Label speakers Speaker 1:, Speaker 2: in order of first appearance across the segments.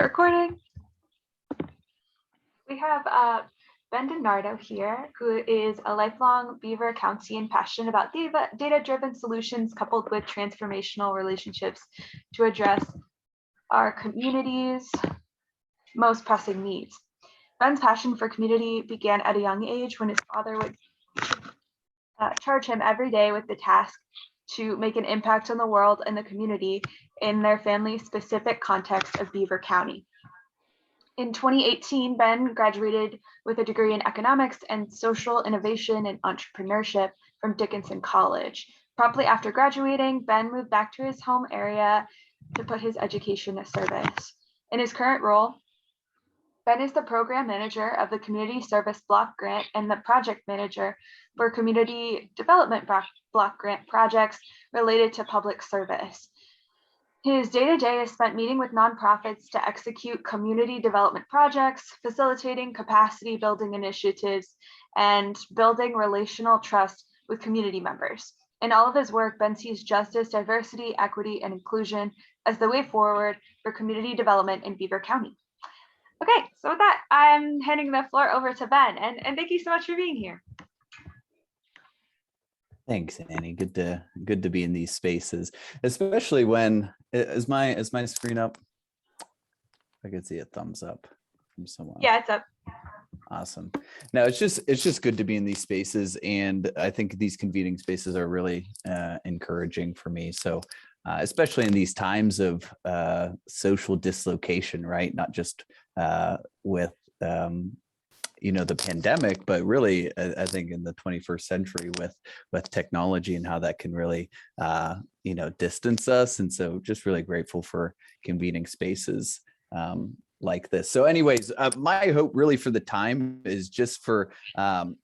Speaker 1: Recording. We have Ben DiNardo here, who is a lifelong Beaver County passionate about data-driven solutions coupled with transformational relationships to address our community's most pressing needs. Ben's passion for community began at a young age when his father would charge him every day with the task to make an impact on the world and the community in their family-specific context of Beaver County. In 2018, Ben graduated with a degree in economics and social innovation and entrepreneurship from Dickinson College. Promptly after graduating, Ben moved back to his home area to put his education to service. In his current role, Ben is the program manager of the Community Service Block Grant and the project manager for community development block grant projects related to public service. His day-to-day is spent meeting with nonprofits to execute community development projects, facilitating capacity building initiatives, and building relational trust with community members. In all of his work, Ben sees justice, diversity, equity, and inclusion as the way forward for community development in Beaver County. Okay, so with that, I'm handing the floor over to Ben, and thank you so much for being here.
Speaker 2: Thanks, Annie. Good to be in these spaces, especially when is my screen up? I could see a thumbs up from someone.
Speaker 1: Yeah, it's up.
Speaker 2: Awesome. No, it's just good to be in these spaces, and I think these convening spaces are really encouraging for me. So, especially in these times of social dislocation, right? Not just with the pandemic, but really, I think in the 21st century with technology and how that can really, distance us. And so just really grateful for convening spaces like this. So anyways, my hope really for the time is just for, not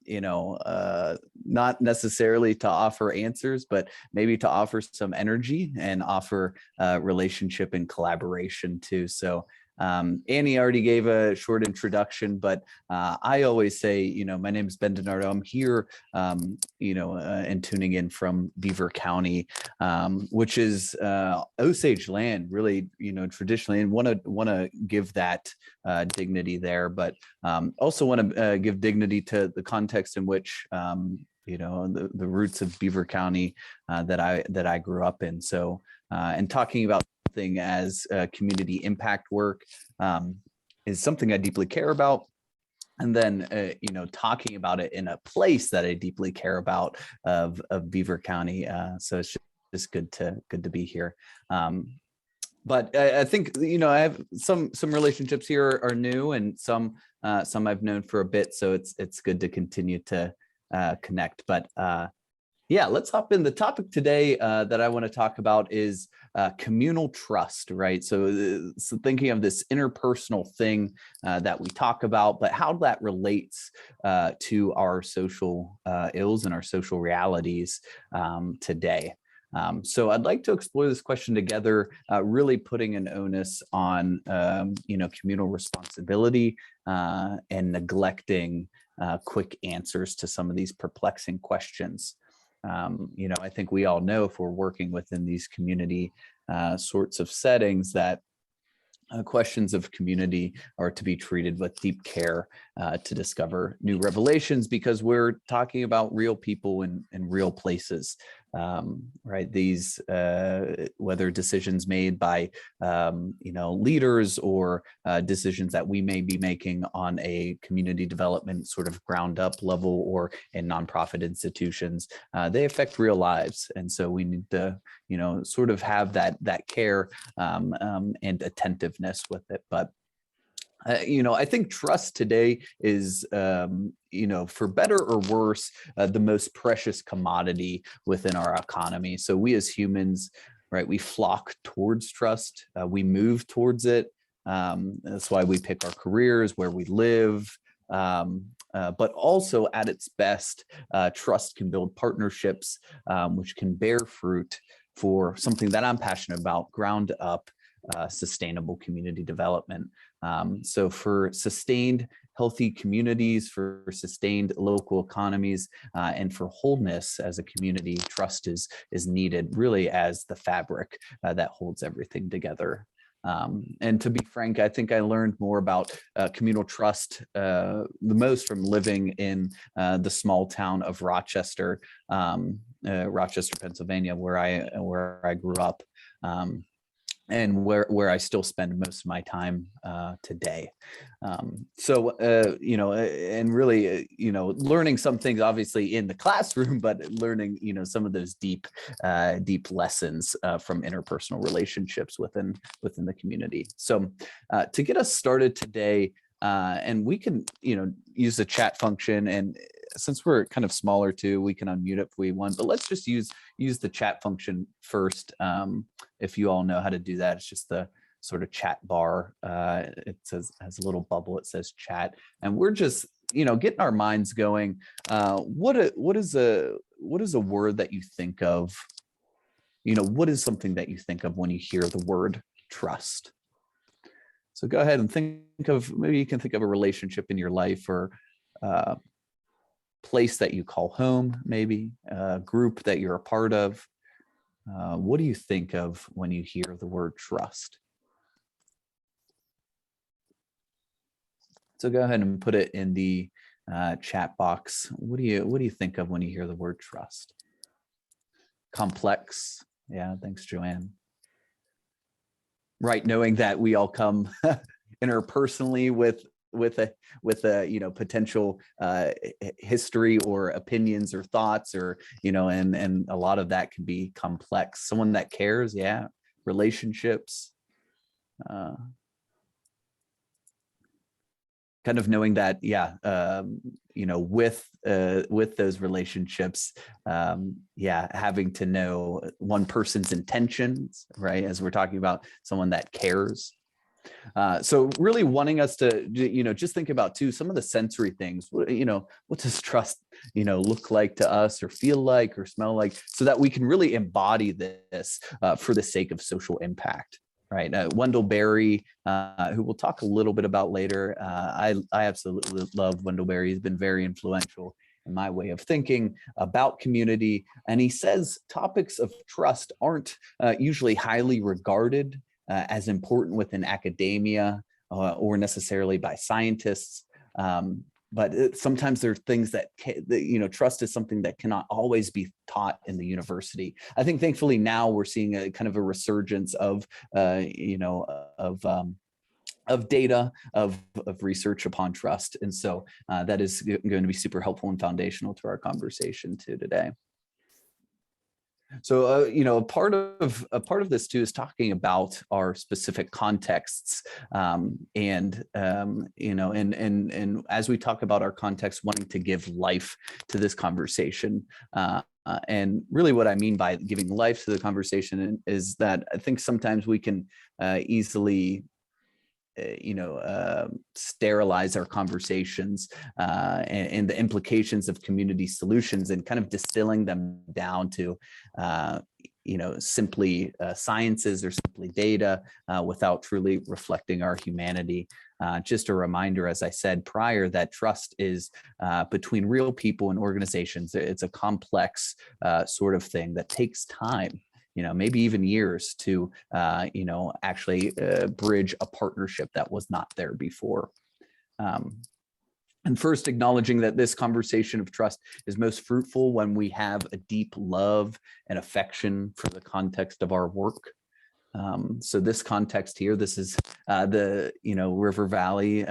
Speaker 2: necessarily to offer answers, but maybe to offer some energy and offer relationship and collaboration too. So Annie already gave a short introduction, but I always say, my name is Ben DiNardo. I'm here, and tuning in from Beaver County, which is Osage land, really, traditionally, and want to give that dignity there, but also want to give dignity to the context in which the roots of Beaver County that I grew up in. So and talking about something as community impact work is something I deeply care about. And then, talking about it in a place that I deeply care about of Beaver County. So it's just good to be here. But I think, I have some relationships here are new, and some I've known for a bit. So it's good to continue to connect. But yeah, let's hop in. The topic today that I want to talk about is communal trust, right? So thinking of this interpersonal thing that we talk about, but how that relates to our social ills and our social realities today. So I'd like to explore this question together, really putting an onus on, communal responsibility and neglecting quick answers to some of these perplexing questions. I think we all know, if we're working within these community sorts of settings, that questions of community are to be treated with deep care to discover new revelations, because we're talking about real people in real places, right? These, whether decisions made by, leaders or decisions that we may be making on a community development sort of ground up level or in nonprofit institutions, they affect real lives. And so we need to, sort of have that care and attentiveness with it. But I think trust today is, for better or worse, the most precious commodity within our economy. So we as humans, right, we flock towards trust. We move towards it. That's why we pick our careers, where we live. But also at its best, trust can build partnerships, which can bear fruit for something that I'm passionate about: ground up, sustainable community development. So for sustained healthy communities, for sustained local economies, and for wholeness as a community, trust is needed really as the fabric that holds everything together. And to be frank, I think I learned more about communal trust the most from living in the small town of Rochester, Rochester, Pennsylvania, where I grew up. And where I still spend most of my time today. And really, learning some things obviously in the classroom, but learning, some of those deep lessons from interpersonal relationships within the community. So to get us started today, and we can, use the chat function, and since we're kind of smaller too, we can unmute it if we want, but let's just use the chat function first. If you all know how to do that, it's just the sort of chat bar. It has a little bubble, it says chat, and we're just, getting our minds going. What is a word that you think of? What is something that you think of when you hear the word trust? So go ahead and think of, maybe you can think of a relationship in your life, or place that you call home, maybe a group that you're a part of. What do you think of when you hear the word trust? So go ahead and put it in the chat box. What do you think of when you hear the word trust? Complex. Yeah, thanks, Joanne. Right, knowing that we all come interpersonally with a potential history or opinions or thoughts, or and a lot of that can be complex. Someone that cares, yeah. Relationships, kind of knowing that, yeah, with those relationships, yeah, having to know one person's intentions, right, as we're talking about someone that cares. So really wanting us to, just think about too, some of the sensory things, what does trust, look like to us, or feel like, or smell like, so that we can really embody this for the sake of social impact, right? Wendell Berry, who we'll talk a little bit about later. I absolutely love Wendell Berry. He's been very influential in my way of thinking about community. And he says topics of trust aren't usually highly regarded as important within academia or necessarily by scientists. But sometimes there are things that trust is something that cannot always be taught in the university. I think thankfully now we're seeing a kind of a resurgence of data, of research upon trust. And so that is going to be super helpful and foundational to our conversation too today. So, a part of this too is talking about our specific contexts, and as we talk about our context, wanting to give life to this conversation. And really what I mean by giving life to the conversation is that I think sometimes we can easily sterilize our conversations and the implications of community solutions, and kind of distilling them down to simply sciences or simply data without truly reflecting our humanity. Just a reminder, as I said prior, that trust is between real people and organizations. It's a complex sort of thing that takes time, maybe even years to, actually bridge a partnership that was not there before. And first, acknowledging that this conversation of trust is most fruitful when we have a deep love and affection for the context of our work. So this context here, this is the, River Valley.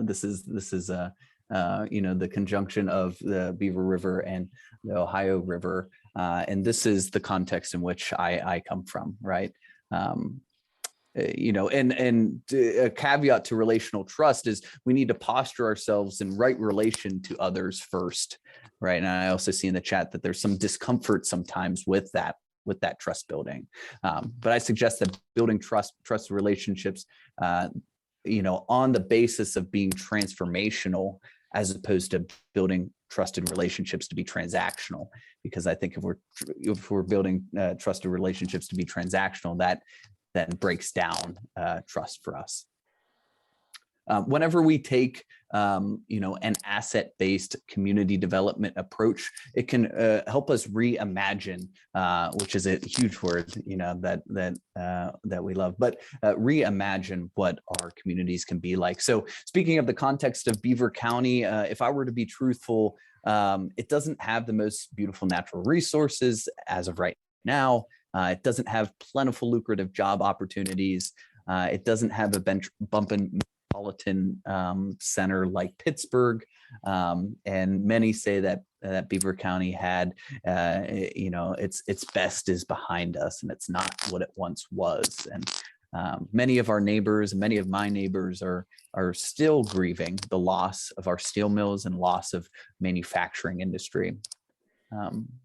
Speaker 2: This is the conjunction of the Beaver River and the Ohio River. And this is the context in which I come from, right? And a caveat to relational trust is we need to posture ourselves in right relation to others first, right? And I also see in the chat that there's some discomfort sometimes with that trust building. But I suggest that building trust relationships, on the basis of being transformational, as opposed to building trusted relationships to be transactional. Because I think if we're building trusted relationships to be transactional, that then breaks down trust for us. Whenever we take an asset-based community development approach, it can help us reimagine, which is a huge word, that we love, but reimagine what our communities can be like. So speaking of the context of Beaver County, if I were to be truthful, it doesn't have the most beautiful natural resources as of right now. It doesn't have plentiful, lucrative job opportunities. It doesn't have a bumping metropolitan center like Pittsburgh, and many say that Beaver County had, its best is behind us, and it's not what it once was. And many of our neighbors, many of my neighbors are still grieving the loss of our steel mills and loss of manufacturing industry.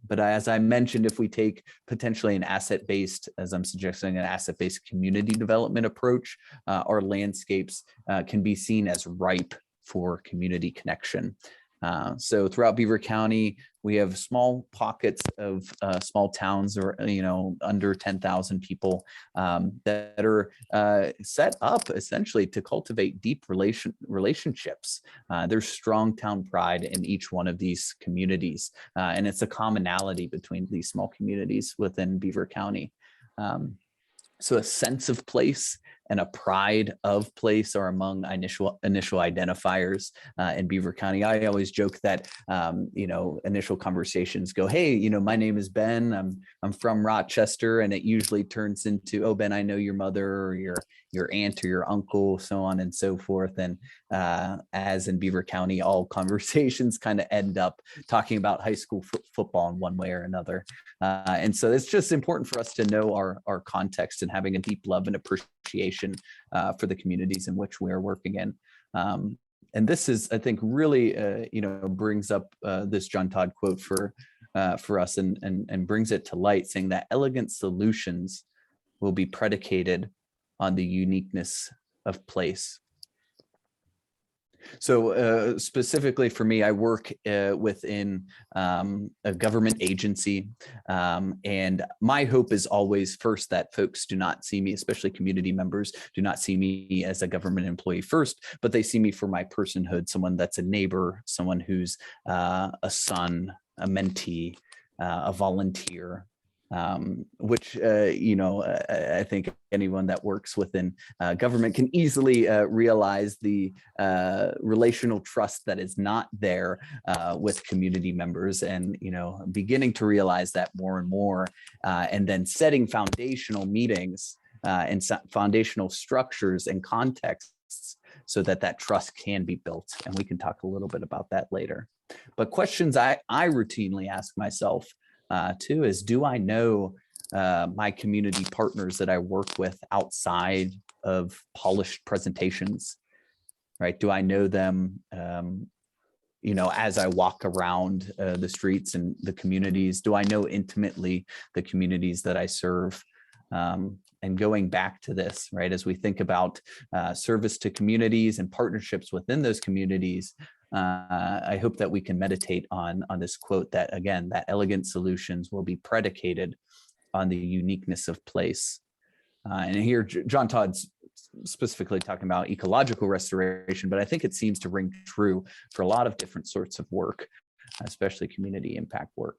Speaker 2: But as I mentioned, if we take potentially an asset-based, as I'm suggesting, an asset-based community development approach, our landscapes can be seen as ripe for community connection. So throughout Beaver County, we have small pockets of small towns, or under 10,000 people, that are set up essentially to cultivate deep relationships. There's strong town pride in each one of these communities, and it's a commonality between these small communities within Beaver County. So a sense of place and a pride of place are among initial identifiers in Beaver County. I always joke that initial conversations go, "Hey, my name is Ben. I'm from Rochester," and it usually turns into, "Oh, Ben, I know your mother or your aunt or your uncle," so on and so forth. And as in Beaver County, all conversations kind of end up talking about high school football in one way or another. And so it's just important for us to know our context and having a deep love and appreciation for the communities in which we are working in. And this is, I think, really, brings up this John Todd quote for us, and brings it to light, saying that elegant solutions will be predicated on the uniqueness of place. So specifically for me, I work within a government agency, and my hope is always, first, that folks do not see me, especially community members, do not see me as a government employee first, but they see me for my personhood, someone that's a neighbor, someone who's a son, a mentee, a volunteer. Which I think anyone that works within government can easily realize the relational trust that is not there with community members, and beginning to realize that more and more, and then setting foundational meetings and foundational structures and contexts so that trust can be built. And we can talk a little bit about that later. But questions I routinely ask myself too is, do I know my community partners that I work with outside of polished presentations, right? Do I know them, as I walk around the streets and the communities? Do I know intimately the communities that I serve? And going back to this, right, as we think about service to communities and partnerships within those communities, I hope that we can meditate on this quote that, again, that elegant solutions will be predicated on the uniqueness of place. And here, John Todd's specifically talking about ecological restoration, but I think it seems to ring true for a lot of different sorts of work, especially community impact work.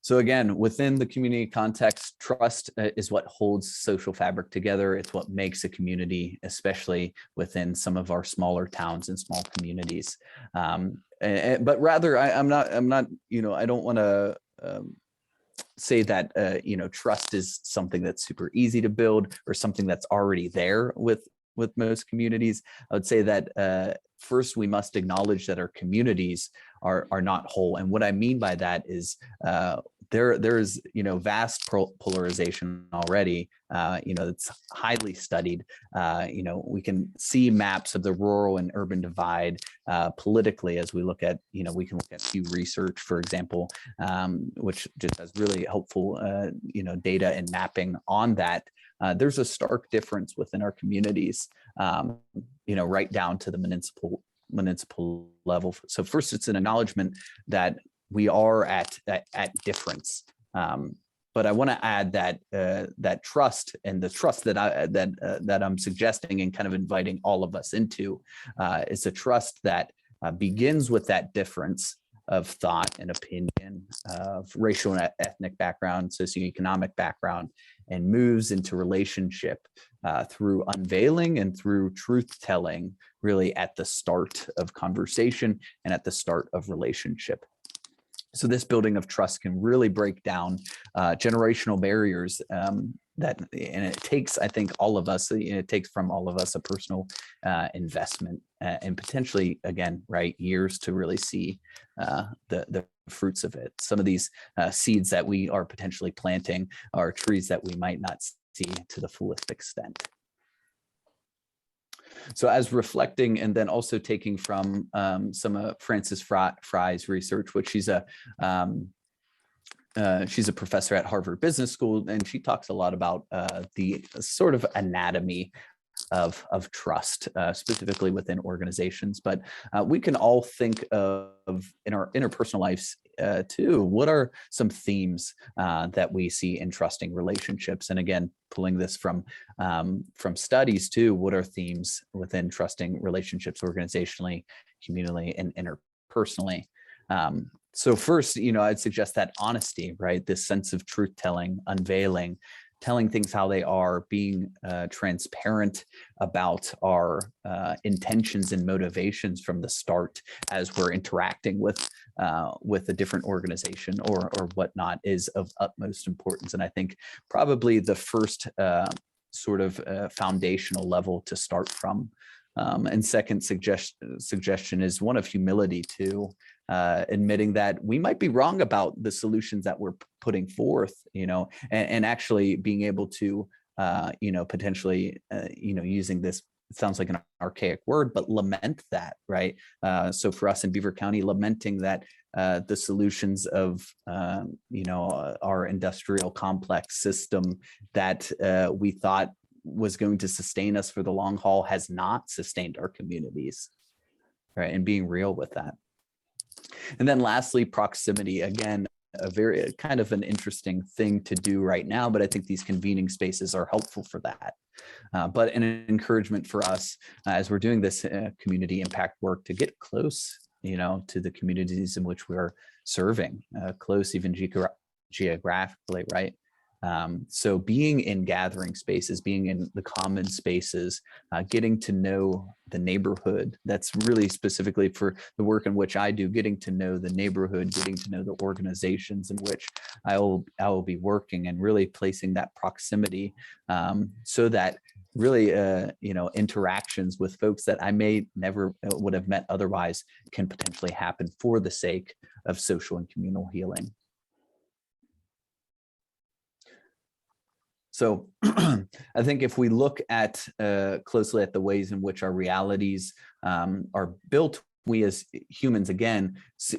Speaker 2: So again, within the community context, trust is what holds social fabric together. It's what makes a community, especially within some of our smaller towns and small communities. But rather, I'm not, I don't want to say that, trust is something that's super easy to build or something that's already there with most communities. I would say that first, we must acknowledge that our communities are not whole. And what I mean by that is there's vast polarization already. It's highly studied. We can see maps of the rural and urban divide politically as we look at, we can look at Pew Research, for example, which just has really helpful, data and mapping on that. There's a stark difference within our communities, right down to the municipal level. So first, it's an acknowledgement that we are at difference. But But I want to add that that trust, and the trust that I'm suggesting and kind of inviting all of us into is a trust that begins with that difference of thought and opinion, of racial and ethnic background, socioeconomic background, and moves into relationship through unveiling and through truth telling, really at the start of conversation and at the start of relationship. So this building of trust can really break down generational barriers and it takes, I think, all of us, it takes from all of us a personal investment and potentially, again, right, years to really see the fruits of it. Some of these seeds that we are potentially planting are trees that we might not see to the fullest extent. So as reflecting and then also taking from some of Frances Fry's research, which she's a professor at Harvard Business School, and she talks a lot about the sort of anatomy of trust, specifically within organizations. But we can all think of in our interpersonal lives too. What are some themes that we see in trusting relationships? And again, pulling this from studies too. What are themes within trusting relationships organizationally, communally, and interpersonally? So first, I'd suggest that honesty, right? This sense of truth telling, unveiling, telling things how they are, being transparent about our intentions and motivations from the start as we're interacting with a different organization or whatnot is of utmost importance. And I think probably the first sort of foundational level to start from. And second suggestion is one of humility too, admitting that we might be wrong about the solutions that we're putting forth, and actually being able to, potentially, using this, it sounds like an archaic word, but lament that, right? So for us in Beaver County, lamenting that the solutions of, our industrial complex system that we thought was going to sustain us for the long haul has not sustained our communities, right? And being real with that. And then lastly, proximity. Again, a very kind of an interesting thing to do right now, but I think these convening spaces are helpful for that. But an encouragement for us as we're doing this community impact work to get close, to the communities in which we're serving, close even geographically, right? So being in gathering spaces, being in the common spaces, getting to know the neighborhood, that's really specifically for the work in which I do, getting to know the neighborhood, getting to know the organizations in which I will be working, and really placing that proximity so that really, interactions with folks that I may never would have met otherwise can potentially happen for the sake of social and communal healing. So I think if we look at closely at the ways in which our realities are built, we as humans, again,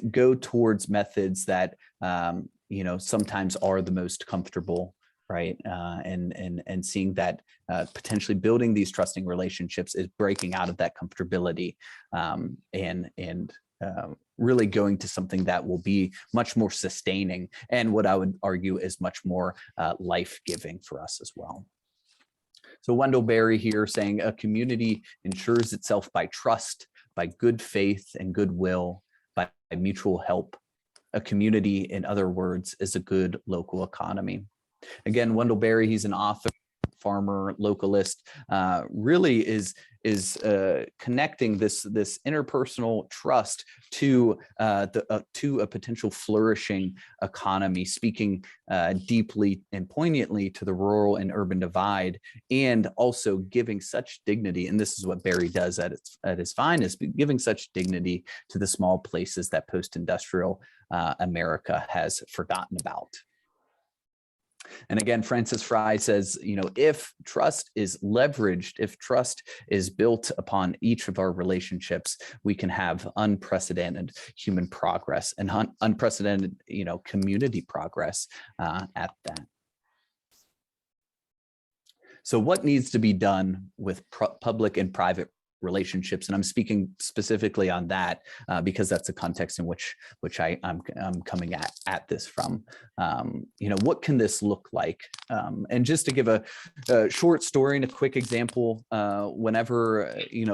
Speaker 2: go towards methods that, sometimes are the most comfortable, right? And seeing that potentially building these trusting relationships is breaking out of that comfortability and really going to something that will be much more sustaining, and what I would argue is much more life-giving for us as well. So Wendell Berry here saying a community ensures itself by trust, by good faith and goodwill, by mutual help. A community, in other words, is a good local economy. Again, Wendell Berry, he's an author, farmer, localist, really is connecting this interpersonal trust to a potential flourishing economy, speaking deeply and poignantly to the rural and urban divide, and also giving such dignity. And this is what Berry does at its finest, giving such dignity to the small places that post-industrial America has forgotten about. And again, Frances Fry says, if trust is leveraged, if trust is built upon each of our relationships, we can have unprecedented human progress and unprecedented, community progress at that. So what needs to be done with public and private relationships. And I'm speaking specifically on that because that's the context in which I'm coming at this from. What can this look like? And just to give a short story and a quick example, whenever,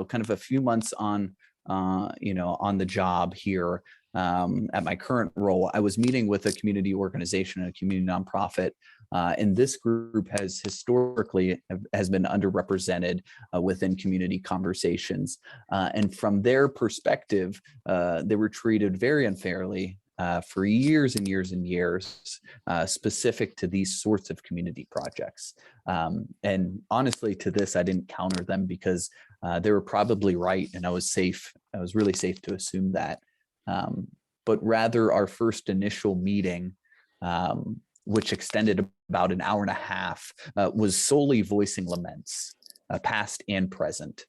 Speaker 2: kind of a few months on the job here, at my current role, I was meeting with a community organization, a community nonprofit, and this group has historically has been underrepresented within community conversations. And from their perspective, they were treated very unfairly for years and years and years, specific to these sorts of community projects. And honestly, to this, I didn't counter them because they were probably right, and I was safe. I was really safe to assume that. But rather, our first initial meeting, which extended about an hour and a half, was solely voicing laments, past and present.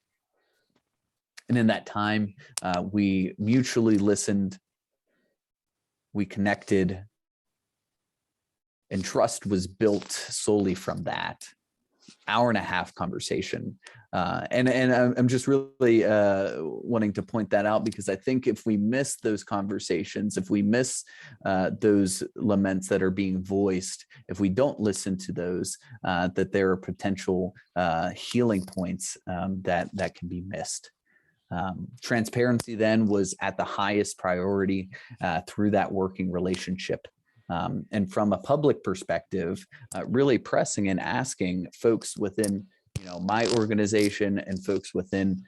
Speaker 2: And in that time, we mutually listened, we connected, and trust was built solely from that hour and a half conversation. And I'm just really wanting to point that out, because I think if we miss those conversations, if we miss those laments that are being voiced, if we don't listen to those, that there are potential healing points that can be missed. Transparency then was at the highest priority through that working relationship. And from a public perspective, really pressing and asking folks within, my organization and folks within,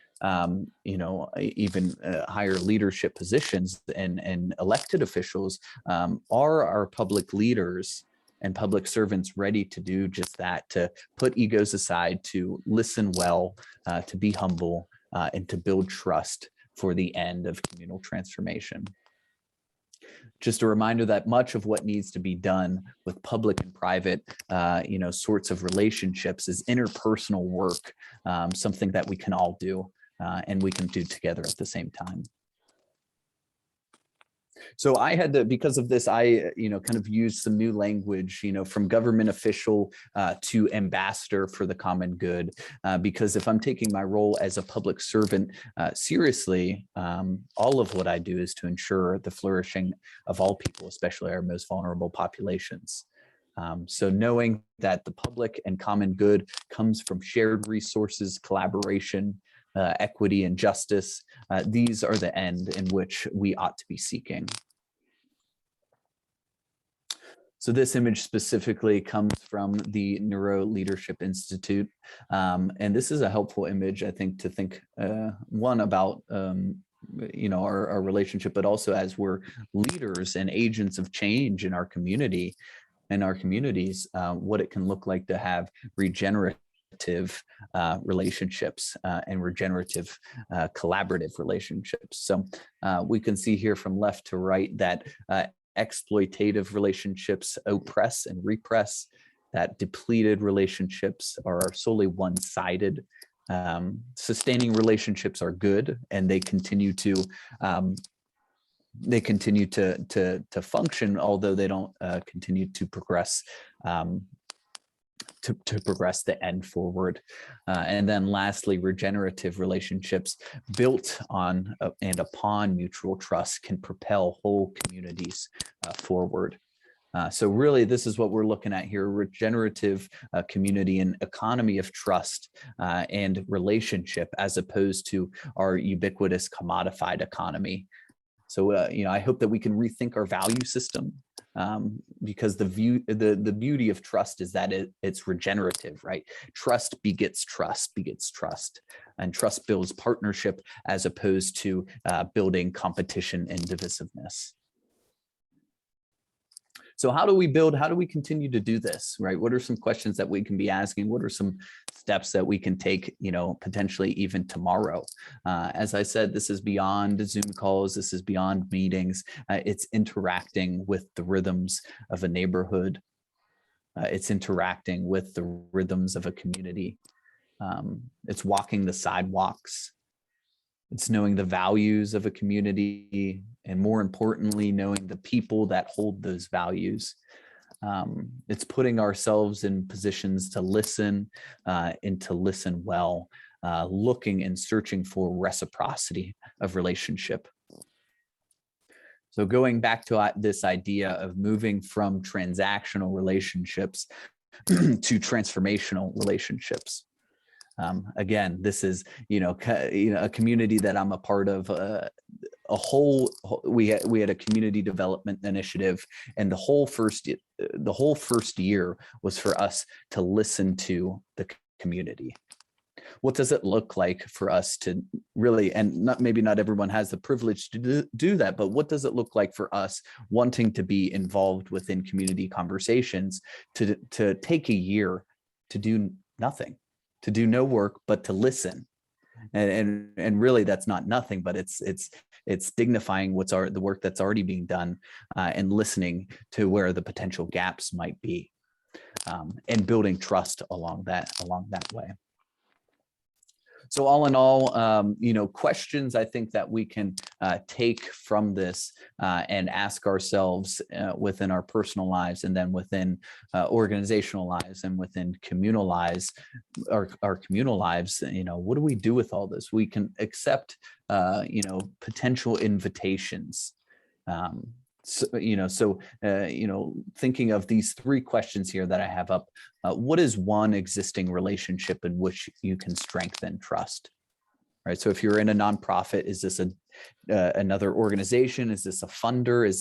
Speaker 2: even higher leadership positions and elected officials, are our public leaders and public servants ready to do just that, to put egos aside, to listen well, to be humble, and to build trust for the end of communal transformation. Just a reminder that much of what needs to be done with public and private, sorts of relationships is interpersonal work, something that we can all do and we can do together at the same time. So I had to, because of this, I, kind of used some new language, from government official to ambassador for the common good, because if I'm taking my role as a public servant seriously, all of what I do is to ensure the flourishing of all people, especially our most vulnerable populations. So knowing that the public and common good comes from shared resources, collaboration, equity, and justice, these are the end in which we ought to be seeking. So this image specifically comes from the Neuro Leadership Institute. And this is a helpful image, I think, to think, one, about our relationship, but also as we're leaders and agents of change in our community and our communities, what it can look like to have regenerative relationships and regenerative collaborative relationships. So we can see here from left to right that exploitative relationships oppress and repress, that depleted relationships are solely one-sided. Sustaining relationships are good, and they continue to function, although they don't continue to progress to progress the end forward. And then lastly, regenerative relationships built on and upon mutual trust can propel whole communities forward. So really, this is what we're looking at here: regenerative community and economy of trust and relationship, as opposed to our ubiquitous commodified economy. So, I hope that we can rethink our value system, because the beauty of trust is that it's regenerative, right? Trust begets trust, and trust builds partnership as opposed to building competition and divisiveness. So how do we continue to do this, right? What are some questions that we can be asking? What are some steps that we can take, potentially even tomorrow? As I said, this is beyond Zoom calls. This is beyond meetings. It's interacting with the rhythms of a neighborhood. It's interacting with the rhythms of a community. It's walking the sidewalks. It's knowing the values of a community, and more importantly, knowing the people that hold those values. It's putting ourselves in positions to listen and to listen well, looking and searching for reciprocity of relationship. So going back to this idea of moving from transactional relationships to transformational relationships. Again, this is, a community that I'm a part of. We had a community development initiative, and the whole first year was for us to listen to the community. What does it look like for us to really, and maybe not everyone has the privilege to do that, but what does it look like for us wanting to be involved within community conversations to take a year to do nothing, to do no work, but to listen? And really that's not nothing, but it's dignifying the work that's already being done, and listening to where the potential gaps might be, and building trust along that way. So all in all, questions I think that we can take from this and ask ourselves within our personal lives, and then within organizational lives, and within communal lives, our communal lives. What do we do with all this? We can accept, potential invitations. Thinking of these three questions here that I have up, what is one existing relationship in which you can strengthen trust? Right. So if you're in a nonprofit, is this another organization? Is this a funder? Is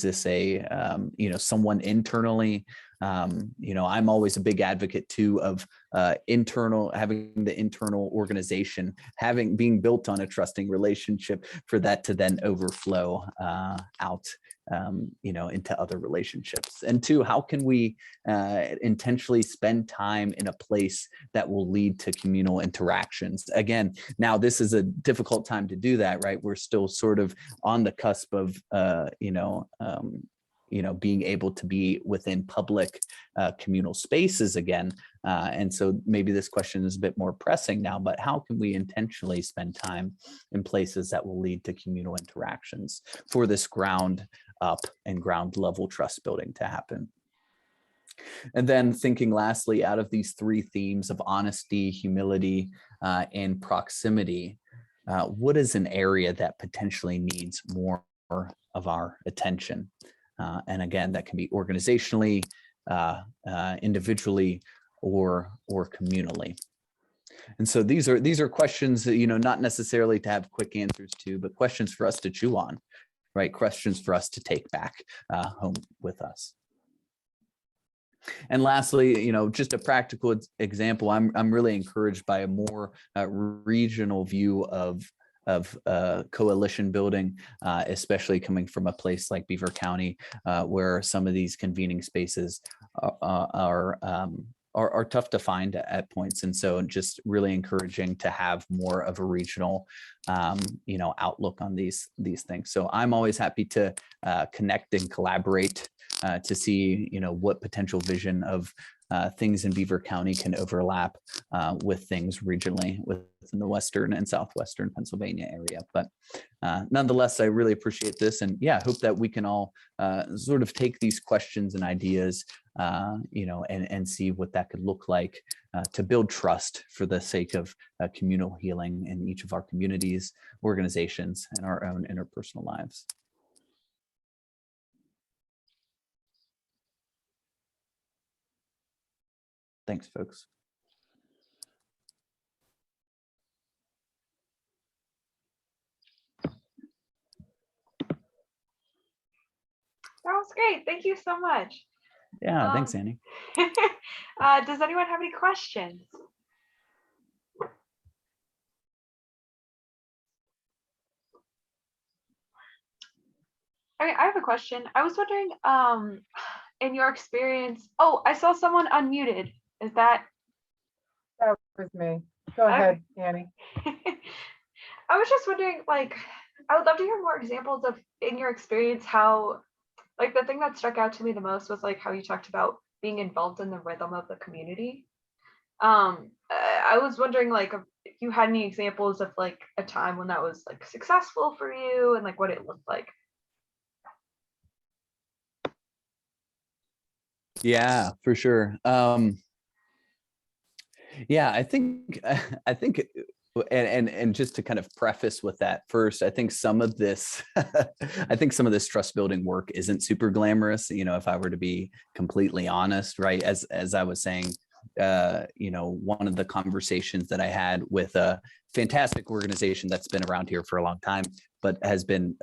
Speaker 2: this someone internally? I'm always a big advocate too of having the internal organization being built on a trusting relationship, for that to then overflow out into other relationships. And two, how can we intentionally spend time in a place that will lead to communal interactions? Again, now this is a difficult time to do that, right? We're still sort of on the cusp of being able to be within public communal spaces again. And so maybe this question is a bit more pressing now, but how can we intentionally spend time in places that will lead to communal interactions for this ground up and ground level trust building to happen? And then thinking lastly, out of these three themes of honesty, humility, and proximity, what is an area that potentially needs more of our attention? And again, that can be organizationally, individually, or communally. And so these are questions that, not necessarily to have quick answers to, but questions for us to chew on, right? Questions for us to take back home with us. And lastly, just a practical example, I'm really encouraged by a more regional view of coalition building, especially coming from a place like Beaver County, where some of these convening spaces are tough to find at points. And so just really encouraging to have more of a regional, outlook on these things. So I'm always happy to connect and collaborate to see, what potential vision of things in Beaver County can overlap with things regionally within the Western and Southwestern Pennsylvania area. But nonetheless, I really appreciate this. And yeah, hope that we can all sort of take these questions and ideas, and see what that could look like to build trust for the sake of communal healing in each of our communities, organizations, and our own interpersonal lives. Thanks, folks.
Speaker 1: That was great. Thank you so much.
Speaker 2: Yeah, thanks, Annie.
Speaker 1: Does anyone have any questions? Okay, I have a question. I was wondering, in your experience, I saw someone unmuted. Is that?
Speaker 3: That was me. Go ahead, Annie.
Speaker 1: I was just wondering, I would love to hear more examples of, in your experience, how, the thing that stuck out to me the most was how you talked about being involved in the rhythm of the community. I was wondering, if you had any examples of a time when that was successful for you, and what it looked like.
Speaker 2: Yeah, for sure. Yeah, I think and just to kind of preface with that first, I think some of this I think some of this trust building work isn't super glamorous, you know, if I were to be completely honest, right? As I was saying, you know, one of the conversations that I had with a fantastic organization that's been around here for a long time, but has been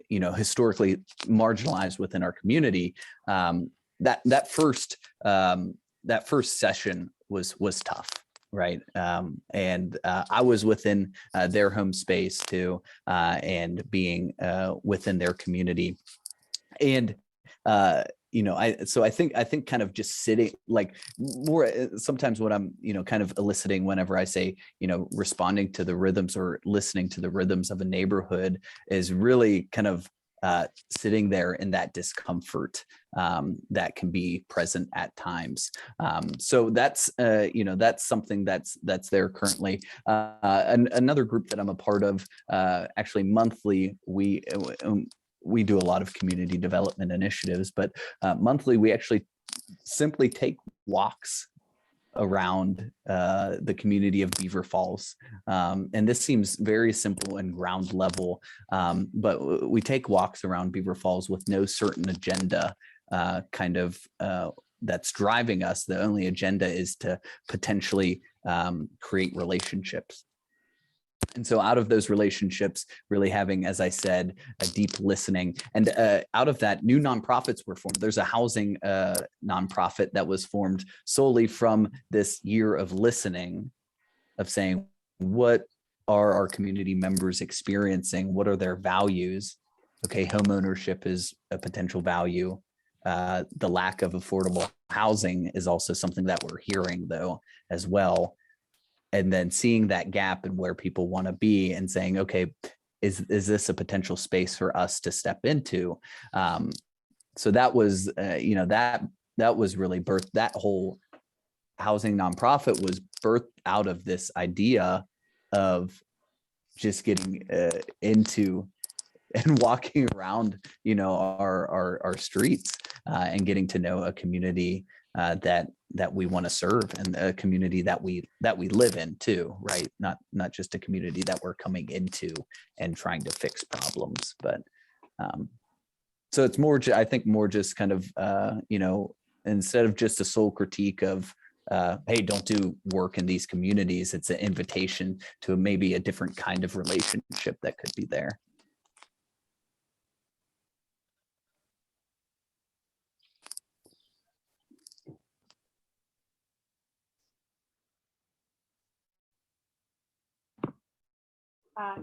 Speaker 2: you know, historically marginalized within our community. That first session was tough, right? And I was within their home space too, and being within their community, and you know, I think kind of just sitting, like, more sometimes what I'm, you know, kind of eliciting whenever I say, you know, responding to the rhythms or listening to the rhythms of a neighborhood is really kind of sitting there in that discomfort that can be present at times. So that's you know, that's something that's there currently. Another group that I'm a part of, actually monthly, we do a lot of community development initiatives, but monthly we actually simply take walks around the community of Beaver Falls. And this seems very simple and ground level, but we take walks around Beaver Falls with no certain agenda kind of that's driving us. The only agenda is to potentially create relationships. And so out of those relationships, really having, as I said, a deep listening, and out of that, new nonprofits were formed. There's a housing nonprofit that was formed solely from this year of listening, of saying, what are our community members experiencing? What are their values? Okay, home ownership is a potential value. The lack of affordable housing is also something that we're hearing, though, as well. And then seeing that gap and where people want to be and saying, okay, is this a potential space for us to step into? So that was, you know, that was really birthed. That whole housing nonprofit was birthed out of this idea of just getting into and walking around, you know, our streets and getting to know a community that we want to serve, and a community that we live in too, right? Not just a community that we're coming into and trying to fix problems, but so it's more, I think, more just kind of you know, instead of just a sole critique of hey, don't do work in these communities, it's an invitation to maybe a different kind of relationship that could be there.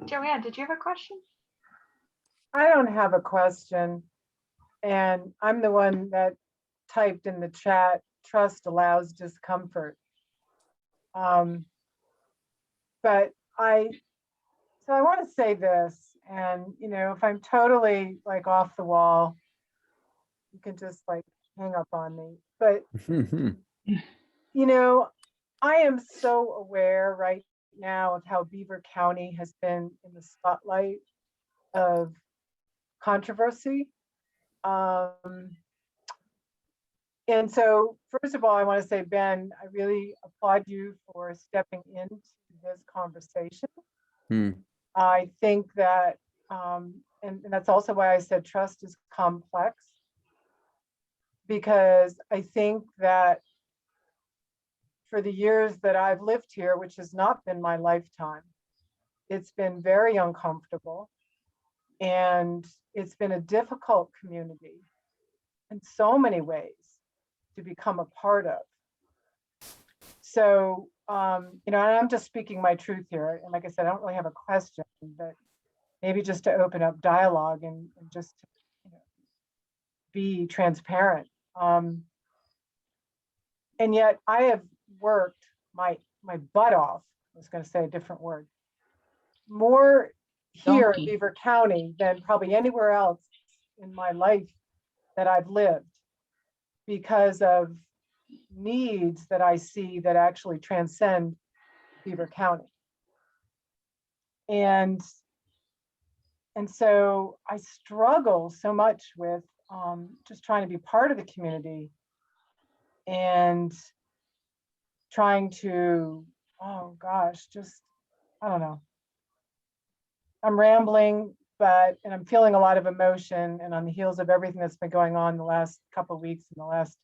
Speaker 1: Joanne, did you have a question?
Speaker 3: I don't have a question. And I'm the one that typed in the chat, trust allows discomfort. But I want to say this, and, you know, if I'm totally like off the wall, you can just like hang up on me. But, you know, I am so aware right now of how Beaver County has been in the spotlight of controversy. And so, first of all, I want to say, Ben, I really applaud you for stepping into this conversation. I think that, and that's also why I said trust is complex, because I think that for the years that I've lived here, which has not been my lifetime, it's been very uncomfortable, and it's been a difficult community in so many ways to become a part of. So, you know, and I'm just speaking my truth here. And like I said, I don't really have a question, but maybe just to open up dialogue and just to, you know, be transparent. And yet I have worked my butt off. I was going to say a different word. More here in Beaver County than probably anywhere else in my life that I've lived, because of needs that I see that actually transcend Beaver County. And so I struggle so much with just trying to be part of the community and trying to, oh gosh, just, I don't know. I'm rambling, and I'm feeling a lot of emotion, and on the heels of everything that's been going on the last couple of weeks in the last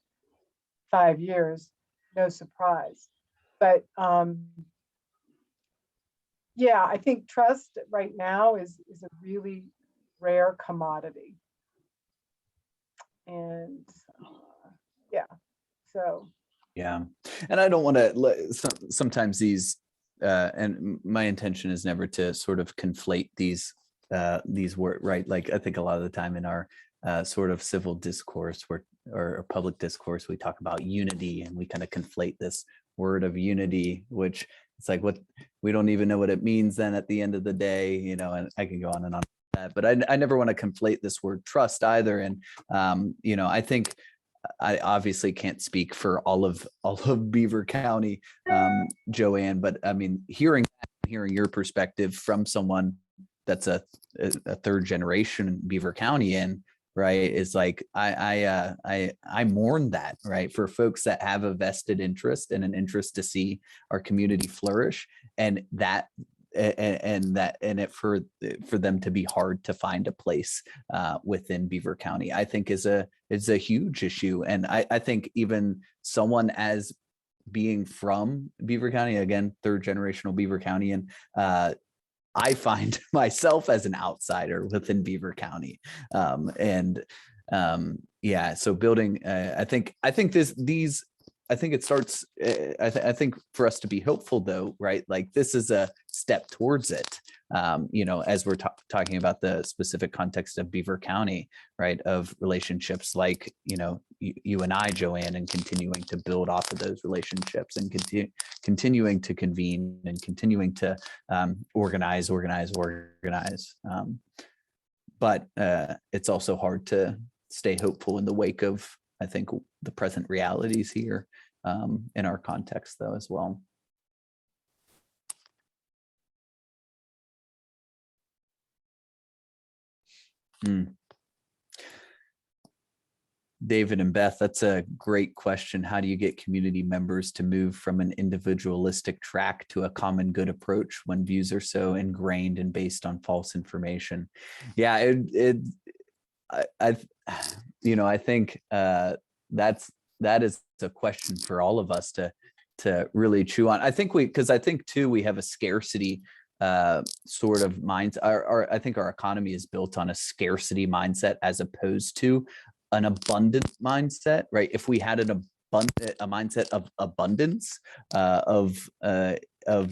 Speaker 3: 5 years, no surprise. But yeah, I think trust right now is a really rare commodity. And yeah, so.
Speaker 2: Yeah. And I don't want to sometimes these and my intention is never to sort of conflate these words, right? Like I think a lot of the time in our sort of civil discourse or public discourse, we talk about unity and we kind of conflate this word of unity, which it's like, what, we don't even know what it means then at the end of the day, you know, and I can go on and on that, but I never want to conflate this word trust either. And, you know, I think I obviously can't speak for all of Beaver County, Joanne, but I mean, hearing your perspective from someone that's a third generation Beaver County in, right, is like I mourn that, right, for folks that have a vested interest and an interest to see our community flourish, and it for them to be hard to find a place within Beaver County, I think is a huge issue. And I think even someone as being from Beaver County, again, third generational Beaver County, and I find myself as an outsider within Beaver County. Yeah, so building, I think it starts, I think for us to be hopeful though, right? Like this is a step towards it. You know, as we're talking about the specific context of Beaver County, right? Of relationships like, you know, you and I, Joanne, and continuing to build off of those relationships and continuing to convene and continuing to organize. But it's also hard to stay hopeful in the wake of, I think, the present realities here in our context, though, as well. David and Beth, that's a great question. How do you get community members to move from an individualistic track to a common good approach when views are so ingrained and based on false information? Yeah, I think that is a question for all of us to really chew on. I think because I think too, we have a scarcity sort of mindset. I think our economy is built on a scarcity mindset as opposed to an abundant mindset, right? If we had a mindset of abundance, of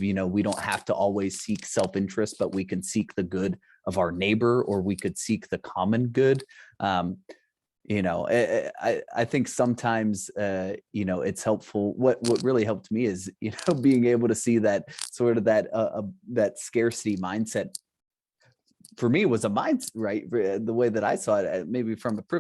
Speaker 2: you know, we don't have to always seek self-interest, but we can seek the good of our neighbor, or we could seek the common good. You know, I think sometimes, you know, it's helpful. What really helped me is, you know, being able to see that sort of that scarcity mindset for me was a mindset, right? The way that I saw it, maybe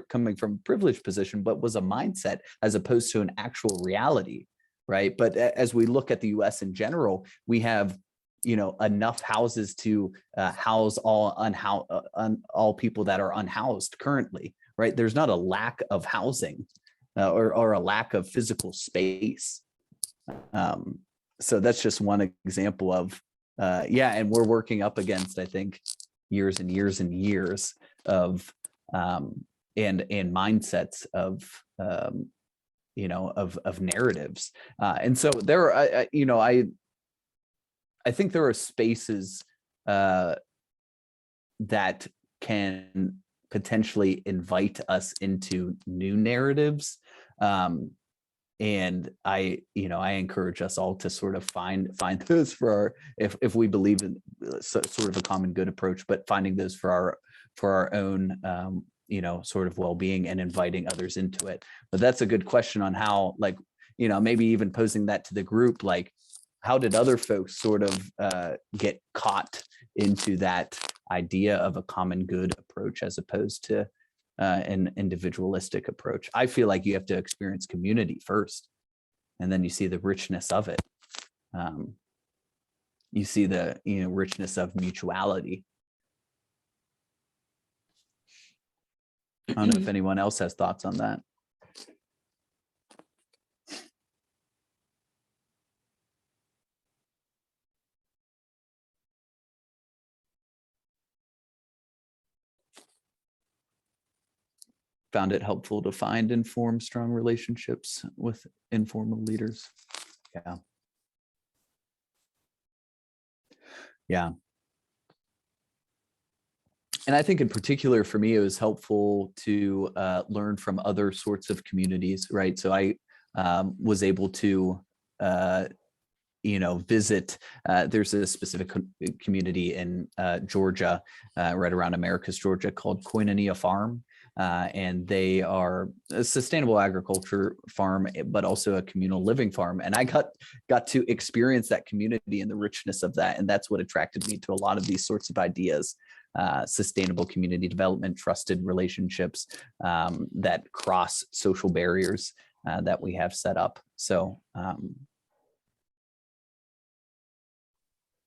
Speaker 2: coming from a privileged position, but was a mindset as opposed to an actual reality, right? But as we look at the U.S. in general, we have, you know, enough houses to house all people that are unhoused currently, right? There's not a lack of housing or a lack of physical space. So that's just one example of, yeah, and we're working up against, I think, years and years and years of and mindsets of you know, of narratives, and so there are, you know, I think there are spaces that can potentially invite us into new narratives, and I encourage us all to sort of find those for our, if we believe in sort of a common good approach, but finding those for our own you know, sort of well-being and inviting others into it. But that's a good question on how, like, you know, maybe even posing that to the group, like, how did other folks sort of get caught into that idea of a common good approach as opposed to an individualistic approach? I feel like you have to experience community first, and then you see the richness of it. You see the, you know, richness of mutuality. I don't know if anyone else has thoughts on that. Found it helpful to find and form strong relationships with informal leaders. Yeah. Yeah. And I think in particular for me, it was helpful to learn from other sorts of communities, right? So I was able to, visit, there's a specific community in Georgia, right around Americus, Georgia, called Koinonia Farm. And they are a sustainable agriculture farm, but also a communal living farm. And I got to experience that community and the richness of that. And that's what attracted me to a lot of these sorts of ideas. Sustainable community development, trusted relationships that cross social barriers that we have set up. So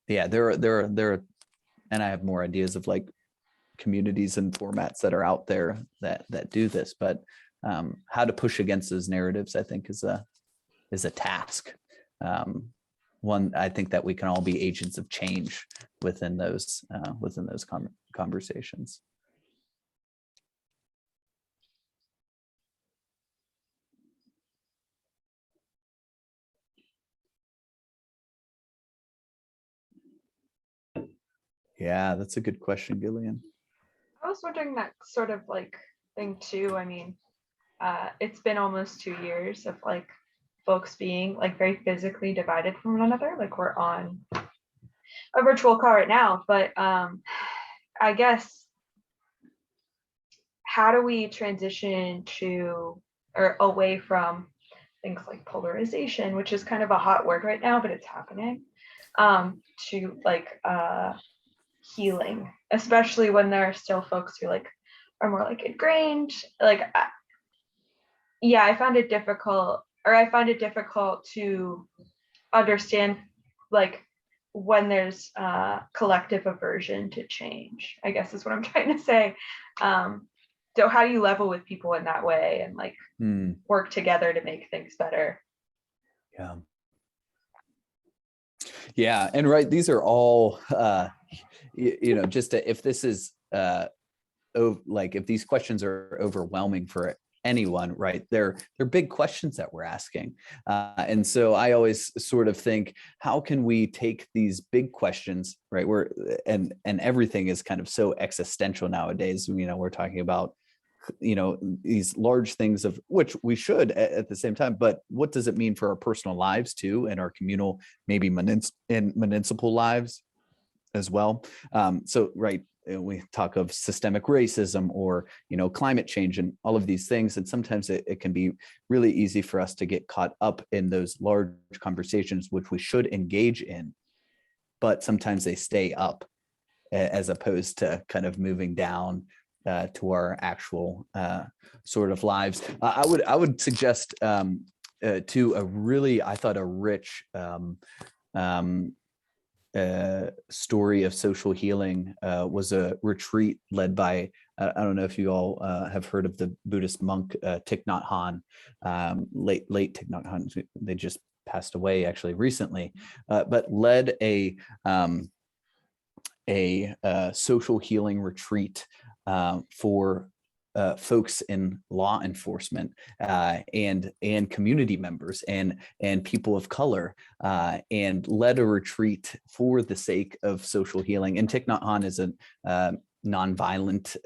Speaker 2: yeah, there are, and I have more ideas of like communities and formats that are out there that do this, but how to push against those narratives, I think, is a task. One, I think that we can all be agents of change within those conversations. Yeah, that's a good question, Gillian.
Speaker 1: I was wondering that sort of like thing too. I mean, it's been almost 2 years of like folks being like very physically divided from one another. Like we're on a virtual call right now, but I guess how do we transition to or away from things like polarization, which is kind of a hot word right now, but it's happening, to like healing, especially when there are still folks who like are more like ingrained. Like, yeah, I find it difficult to understand like when there's collective aversion to change, I guess is what I'm trying to say. So how do you level with people in that way and like work together to make things better?
Speaker 2: Yeah. Yeah, and right, these are all just if this is like if these questions are overwhelming for anyone, right, they're big questions that we're asking, and so I always sort of think, how can we take these big questions, right, and everything is kind of so existential nowadays. We're talking about these large things of which we should at the same time, but what does it mean for our personal lives too, and our communal, maybe municipal lives as well? So right, we talk of systemic racism or climate change and all of these things, and sometimes it can be really easy for us to get caught up in those large conversations, which we should engage in, but sometimes they stay up as opposed to kind of moving down to our actual sort of lives. I would suggest to I thought a rich story of social healing was a retreat led by, I don't know if you all have heard of the Buddhist monk Thich Nhat Hanh, late Thich Nhat Hanh. They just passed away actually recently, but led a social healing retreat for folks in law enforcement and community members and people of color, and led a retreat for the sake of social healing. And Thich Nhat Hanh is a nonviolent,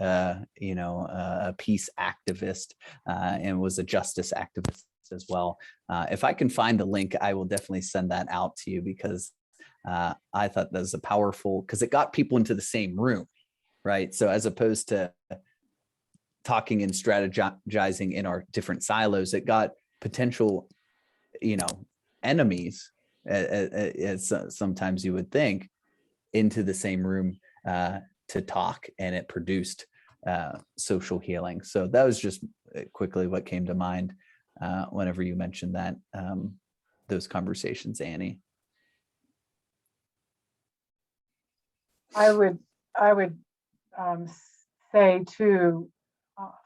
Speaker 2: peace activist, and was a justice activist as well. If I can find the link, I will definitely send that out to you, because I thought that was a powerful, because it got people into the same room, right? So as opposed to talking and strategizing in our different silos, it got potential, enemies, as sometimes you would think, into the same room to talk, and it produced social healing. So that was just quickly what came to mind whenever you mentioned that, those conversations, Annie. I would
Speaker 3: say too,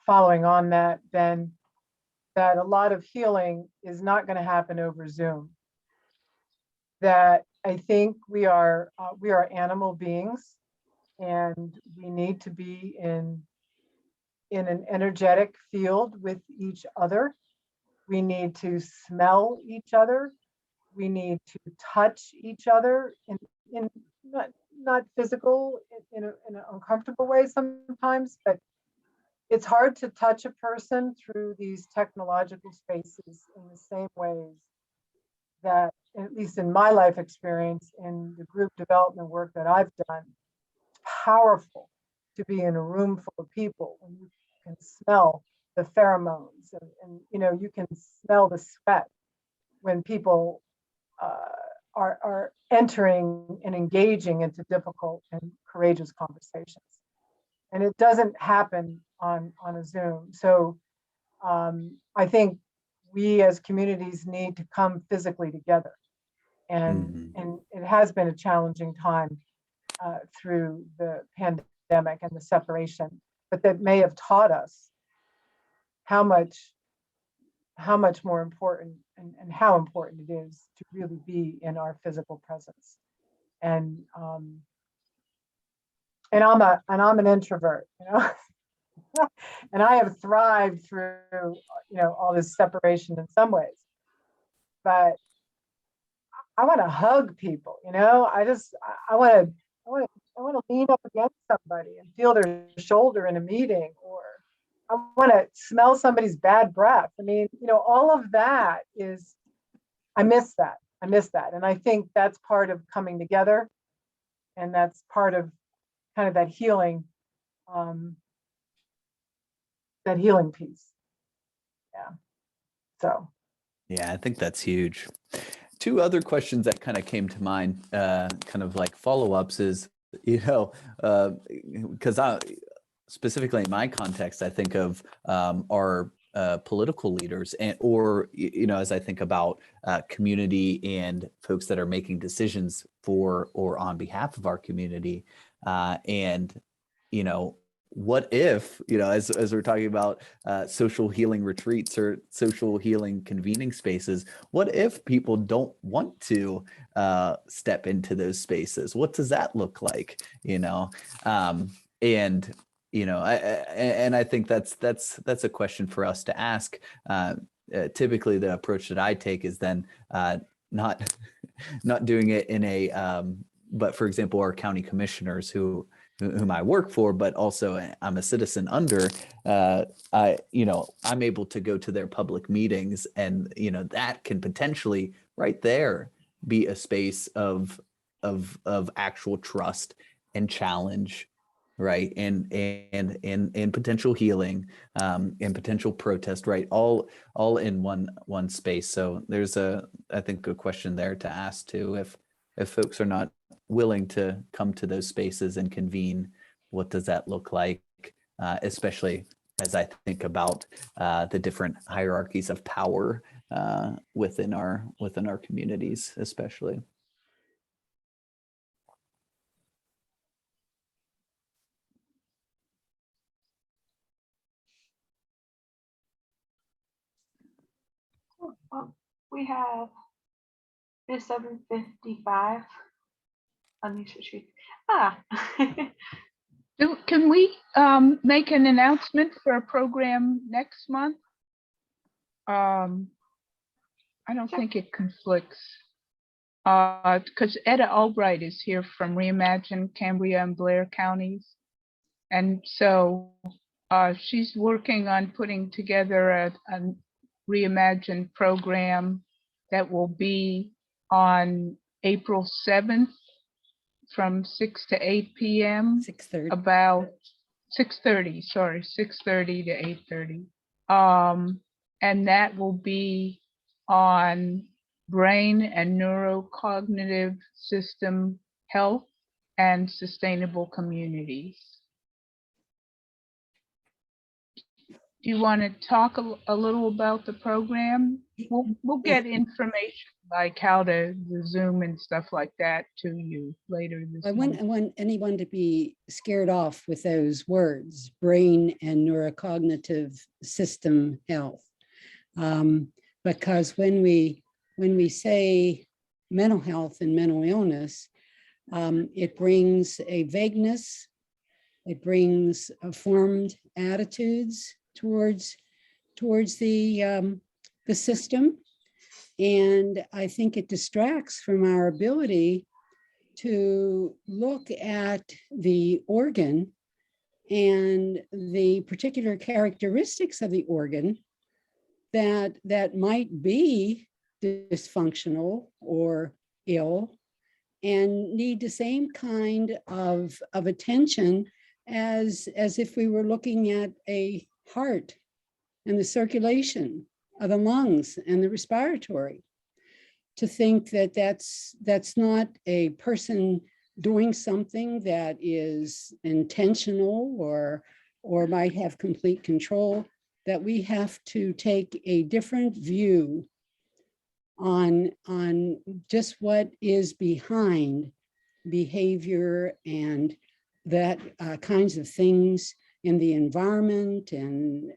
Speaker 3: following on that, then that a lot of healing is not going to happen over Zoom. That I think we are animal beings, and we need to be in an energetic field with each other. We need to smell each other. We need to touch each other in not physical, in an uncomfortable way sometimes, but it's hard to touch a person through these technological spaces in the same ways that, at least in my life experience, in the group development work that I've done, it's powerful to be in a room full of people when you can smell the pheromones, and you know, you can smell the sweat when people are entering and engaging into difficult and courageous conversations. And it doesn't happen on a Zoom. So I think we as communities need to come physically together. And it has been a challenging time through the pandemic and the separation, but that may have taught us how much more important and how important it is to really be in our physical presence. And I'm an introvert, you know, and I have thrived through, you know, all this separation in some ways, but I want to hug people, you know. I want to lean up against somebody and feel their shoulder in a meeting, or I want to smell somebody's bad breath. I mean, you know, all of that is, I miss that. And I think that's part of coming together, and that's part of kind of that healing piece. Yeah. So.
Speaker 2: Yeah, I think that's huge. Two other questions that kind of came to mind, kind of like follow-ups is, you know, because specifically in my context, I think of our political leaders, or, you know, as I think about community and folks that are making decisions for or on behalf of our community, and, you know, what if, you know, as we're talking about social healing retreats or social healing convening spaces, what if people don't want to step into those spaces? What does that look like? You know, and you know, I think that's a question for us to ask. Typically, the approach that I take is then not doing it in a but for example, our county commissioners whom I work for, but also I'm a citizen under, I'm able to go to their public meetings, and, you know, that can potentially right there be a space of actual trust and challenge, right? And potential healing, and potential protest, right? All in one space. So there's I think a question there to ask too, if folks are not willing to come to those spaces and convene, what does that look like? Especially as I think about the different hierarchies of power within our communities, especially.
Speaker 1: Well, we have it's 7:55 on these retreats.
Speaker 4: Can we make an announcement for a program next month? I don't think it conflicts, because Etta Albright is here from Reimagine Cambria and Blair counties. And so she's working on putting together a Reimagine program that will be on April 7th from 6 to 8 p.m.
Speaker 5: 6:30.
Speaker 4: About 6:30, sorry, 6:30 to 8:30. And that will be on brain and neurocognitive system health and sustainable communities. Do you want to talk a little about the program? We'll get information like how to the Zoom and stuff like that to you later this
Speaker 5: I
Speaker 4: month.
Speaker 5: want anyone to be scared off with those words, brain and neurocognitive system health. Because when we say mental health and mental illness, it brings a vagueness, it brings formed attitudes towards the system. And I think it distracts from our ability to look at the organ and the particular characteristics of the organ that might be dysfunctional or ill and need the same kind of attention as if we were looking at a heart and the circulation of the lungs and the respiratory. To think that that's not a person doing something that is intentional or might have complete control, that we have to take a different view on just what is behind behavior and that kinds of things in the environment and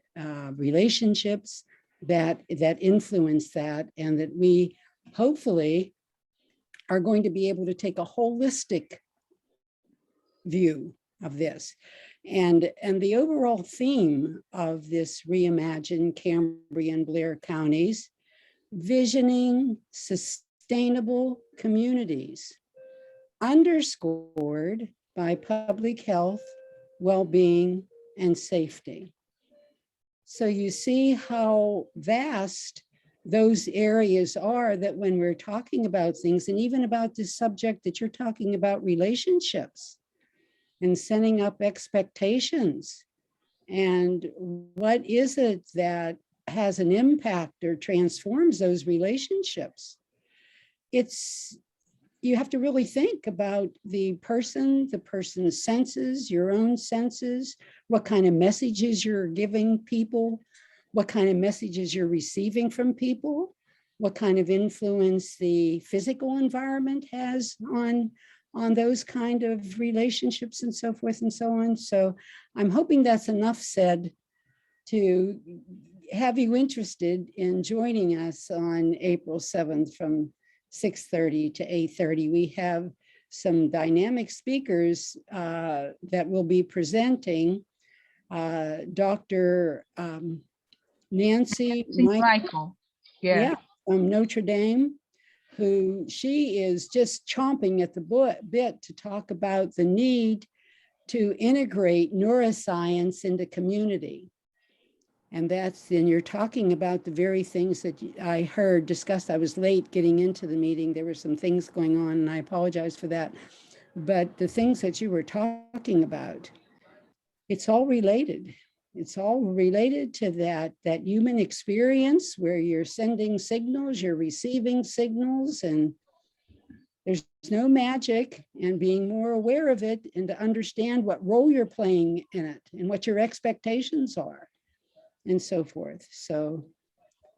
Speaker 5: relationships that influence that, and that we hopefully are going to be able to take a holistic view of this. And the overall theme of this reimagined Cambrian Blair counties, visioning sustainable communities, underscored by public health, well-being, and safety. So you see how vast those areas are, that when we're talking about things, and even about this subject that you're talking about, relationships and setting up expectations, and what is it that has an impact or transforms those relationships. You have to really think about the person's senses, your own senses, what kind of messages you're giving people, what kind of messages you're receiving from people, what kind of influence the physical environment has on those kind of relationships and so forth and so on. So I'm hoping that's enough said to have you interested in joining us on April 7th from 6:30 to 8:30. We have some dynamic speakers that will be presenting. Dr. Nancy
Speaker 4: Michael. Yeah.
Speaker 5: From Notre Dame, who she is just chomping at the bit to talk about the need to integrate neuroscience into community. And then you're talking about the very things that I heard discussed. I was late getting into the meeting. There were some things going on, and I apologize for that. But the things that you were talking about, it's all related. It's all related to that human experience where you're sending signals, you're receiving signals, and there's no magic, and being more aware of it and to understand what role you're playing in it and what your expectations are and so forth. So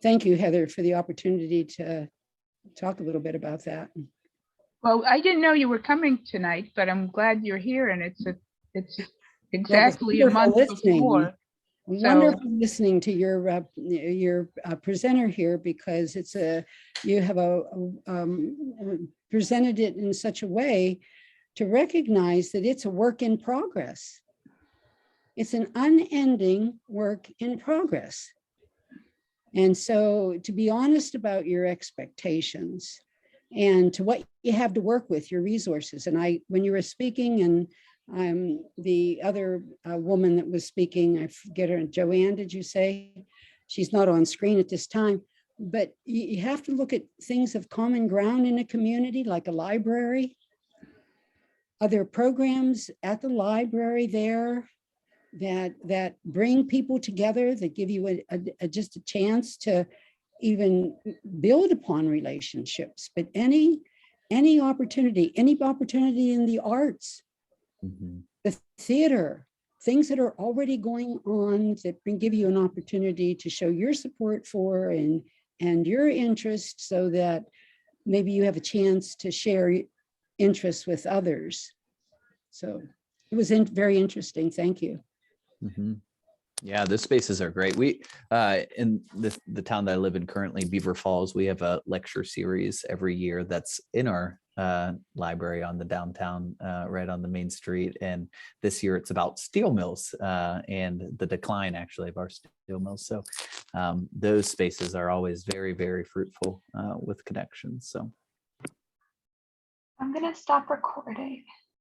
Speaker 5: thank you, Heather, for the opportunity to talk a little bit about that.
Speaker 4: Well, I didn't know you were coming tonight, but I'm glad you're here, and it's exactly a month before.
Speaker 5: Wonderful listening to your presenter here, because you have presented it in such a way to recognize that it's a work in progress. It's an unending work in progress. And so to be honest about your expectations and to what you have to work with, your resources. And when you were speaking, and the other woman that was speaking, I forget her, Joanne, did you say? She's not on screen at this time, but you have to look at things of common ground in a community, like a library. Are there programs at the library there that bring people together, that give you just a chance to even build upon relationships? But any opportunity in the arts, the theater, things that are already going on that give you an opportunity to show your support for and your interest, so that maybe you have a chance to share interests with others. So it was very interesting. Thank you.
Speaker 2: Mhm. Yeah, those spaces are great. We in the town that I live in currently, Beaver Falls, we have a lecture series every year that's in our library on the downtown, right on the main street. And this year it's about steel mills and the decline actually of our steel mills. So those spaces are always very, very fruitful with connections. So
Speaker 1: I'm gonna stop recording.